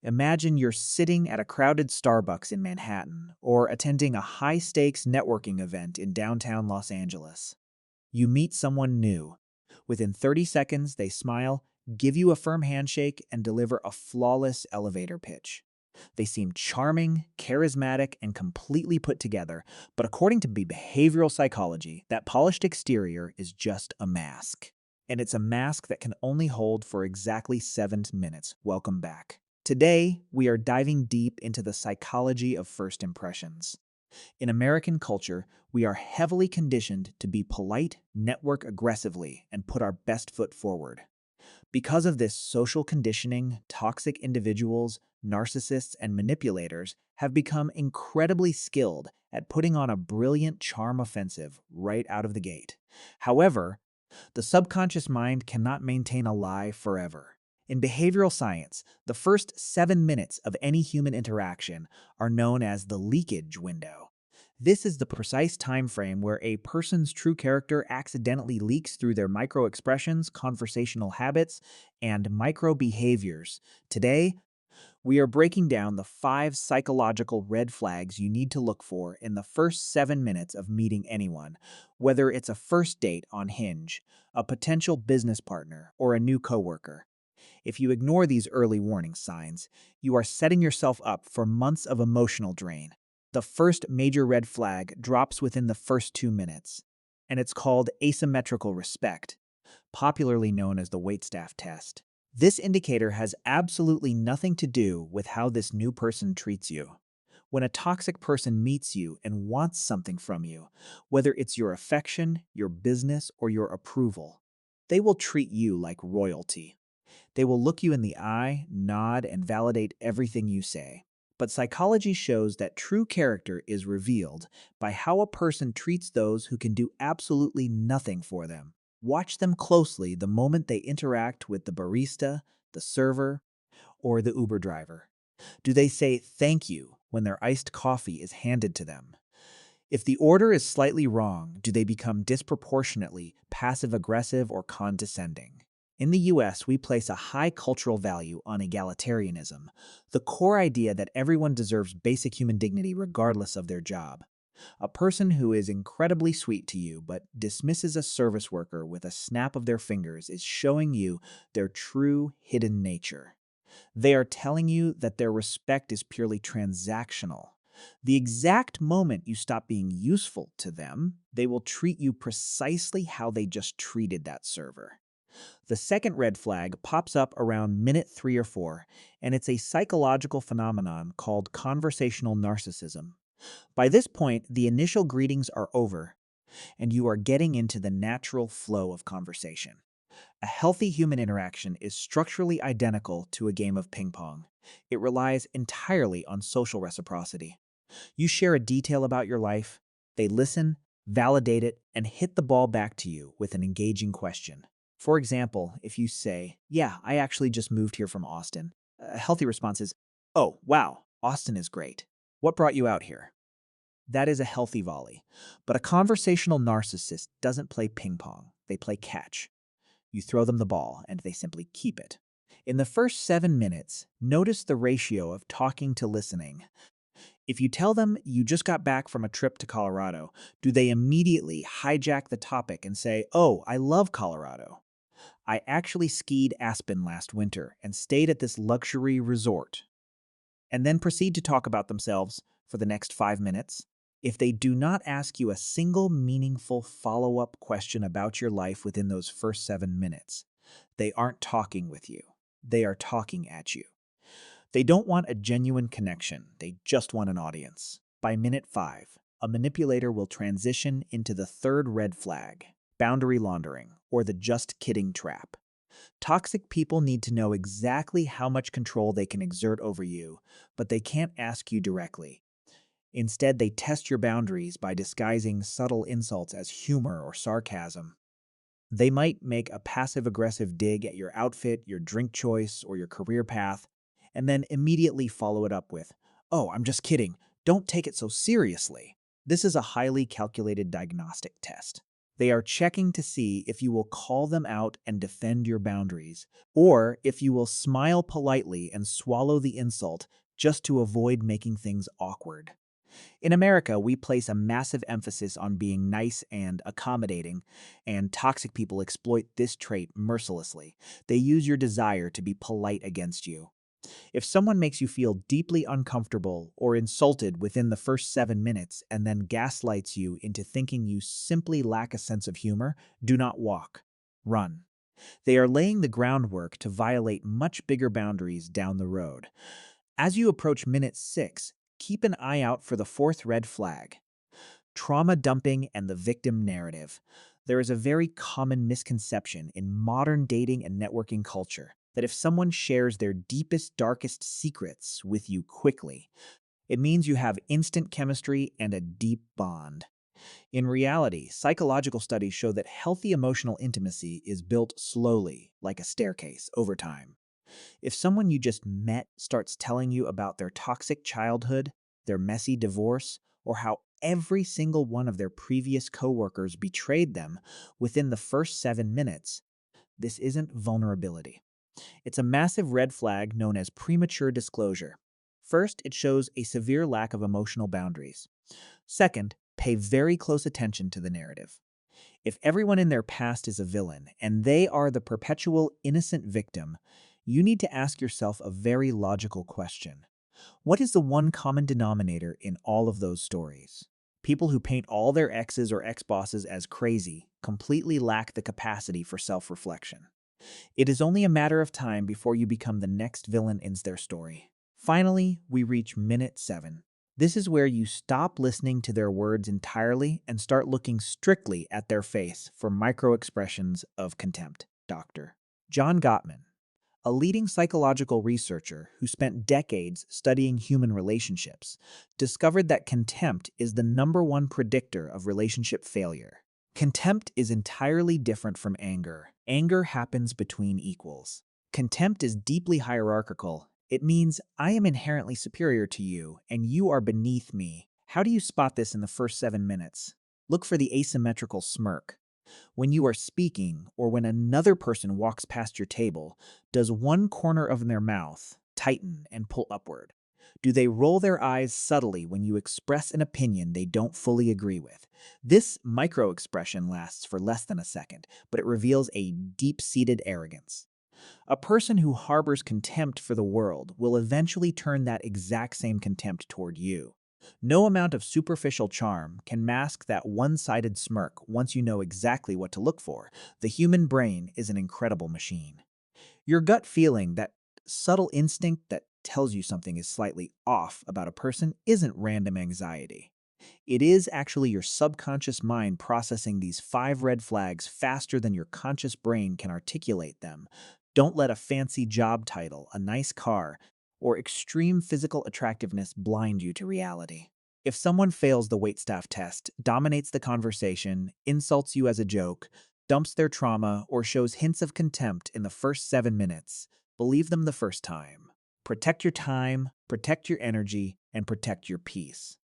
Imagine you're sitting at a crowded Starbucks in Manhattan or attending a high stakes networking event in downtown Los Angeles. You meet someone new. Within 30 seconds, they smile, give you a firm handshake, and deliver a flawless elevator pitch. They seem charming, charismatic, and completely put together, but according to behavioral psychology, that polished exterior is just a mask. And it's a mask that can only hold for exactly 7 minutes. Welcome back. Today, we are diving deep into the psychology of first impressions. In American culture, we are heavily conditioned to be polite, network aggressively, and put our best foot forward. Because of this social conditioning, toxic individuals, narcissists, and manipulators have become incredibly skilled at putting on a brilliant charm offensive right out of the gate. However, the subconscious mind cannot maintain a lie forever. In behavioral science, the first 7 minutes of any human interaction are known as the leakage window. This is the precise time frame where a person's true character accidentally leaks through their micro-expressions, conversational habits, and micro-behaviors. Today, we are breaking down the 5 psychological red flags you need to look for in the first 7 minutes of meeting anyone, whether it's a first date on Hinge, a potential business partner, or a new coworker. If you ignore these early warning signs, you are setting yourself up for months of emotional drain. The first major red flag drops within the first 2 minutes, and it's called asymmetrical respect, popularly known as the waitstaff test. This indicator has absolutely nothing to do with how this new person treats you. When a toxic person meets you and wants something from you, whether it's your affection, your business, or your approval, they will treat you like royalty. They will look you in the eye, nod, and validate everything you say. But psychology shows that true character is revealed by how a person treats those who can do absolutely nothing for them. Watch them closely the moment they interact with the barista, the server, or the Uber driver. Do they say thank you when their iced coffee is handed to them? If the order is slightly wrong, do they become disproportionately passive-aggressive or condescending? In the US, we place a high cultural value on egalitarianism, the core idea that everyone deserves basic human dignity regardless of their job. A person who is incredibly sweet to you but dismisses a service worker with a snap of their fingers is showing you their true hidden nature. They are telling you that their respect is purely transactional. The exact moment you stop being useful to them, they will treat you precisely how they just treated that server. The second red flag pops up around minute 3 or 4, and it's a psychological phenomenon called conversational narcissism. By this point, the initial greetings are over, and you are getting into the natural flow of conversation. A healthy human interaction is structurally identical to a game of ping pong. It relies entirely on social reciprocity. You share a detail about your life, they listen, validate it, and hit the ball back to you with an engaging question. For example, if you say, "Yeah, I actually just moved here from Austin," a healthy response is, "Oh, wow, Austin is great. What brought you out here?" That is a healthy volley. But a conversational narcissist doesn't play ping pong, they play catch. You throw them the ball, and they simply keep it. In the first 7 minutes, notice the ratio of talking to listening. If you tell them you just got back from a trip to Colorado, do they immediately hijack the topic and say, "Oh, I love Colorado. I actually skied Aspen last winter and stayed at this luxury resort," and then proceed to talk about themselves for the next 5 minutes? If they do not ask you a single meaningful follow-up question about your life within those first 7 minutes, they aren't talking with you. They are talking at you. They don't want a genuine connection. They just want an audience. By minute 5, a manipulator will transition into the third red flag, boundary laundering, or the just kidding trap. Toxic people need to know exactly how much control they can exert over you, but they can't ask you directly. Instead, they test your boundaries by disguising subtle insults as humor or sarcasm. They might make a passive-aggressive dig at your outfit, your drink choice, or your career path, and then immediately follow it up with, "Oh, I'm just kidding. Don't take it so seriously." This is a highly calculated diagnostic test. They are checking to see if you will call them out and defend your boundaries, or if you will smile politely and swallow the insult just to avoid making things awkward. In America, we place a massive emphasis on being nice and accommodating, and toxic people exploit this trait mercilessly. They use your desire to be polite against you. If someone makes you feel deeply uncomfortable or insulted within the first 7 minutes and then gaslights you into thinking you simply lack a sense of humor, do not walk. Run. They are laying the groundwork to violate much bigger boundaries down the road. As you approach minute 6, keep an eye out for the fourth red flag: trauma dumping and the victim narrative. There is a very common misconception in modern dating and networking culture that if someone shares their deepest, darkest secrets with you quickly, it means you have instant chemistry and a deep bond. In reality, psychological studies show that healthy emotional intimacy is built slowly, like a staircase, over time. If someone you just met starts telling you about their toxic childhood, their messy divorce, or how every single one of their previous coworkers betrayed them within the first 7 minutes, this isn't vulnerability. It's a massive red flag known as premature disclosure. First, it shows a severe lack of emotional boundaries. Second, pay very close attention to the narrative. If everyone in their past is a villain and they are the perpetual innocent victim, you need to ask yourself a very logical question. What is the one common denominator in all of those stories? People who paint all their exes or ex-bosses as crazy completely lack the capacity for self-reflection. It is only a matter of time before you become the next villain in their story. Finally, we reach minute 7. This is where you stop listening to their words entirely and start looking strictly at their face for micro-expressions of contempt. Dr. John Gottman, a leading psychological researcher who spent decades studying human relationships, discovered that contempt is the #1 predictor of relationship failure. Contempt is entirely different from anger. Anger happens between equals. Contempt is deeply hierarchical. It means I am inherently superior to you and you are beneath me. How do you spot this in the first 7 minutes? Look for the asymmetrical smirk. When you are speaking or when another person walks past your table, does one corner of their mouth tighten and pull upward? Do they roll their eyes subtly when you express an opinion they don't fully agree with? This micro-expression lasts for less than a second, but it reveals a deep-seated arrogance. A person who harbors contempt for the world will eventually turn that exact same contempt toward you. No amount of superficial charm can mask that one-sided smirk once you know exactly what to look for. The human brain is an incredible machine. Your gut feeling, that subtle instinct that tells you something is slightly off about a person, isn't random anxiety. It is actually your subconscious mind processing these 5 red flags faster than your conscious brain can articulate them. Don't let a fancy job title, a nice car, or extreme physical attractiveness blind you to reality. If someone fails the waitstaff test, dominates the conversation, insults you as a joke, dumps their trauma, or shows hints of contempt in the first 7 minutes, believe them the first time. Protect your time, protect your energy, and protect your peace.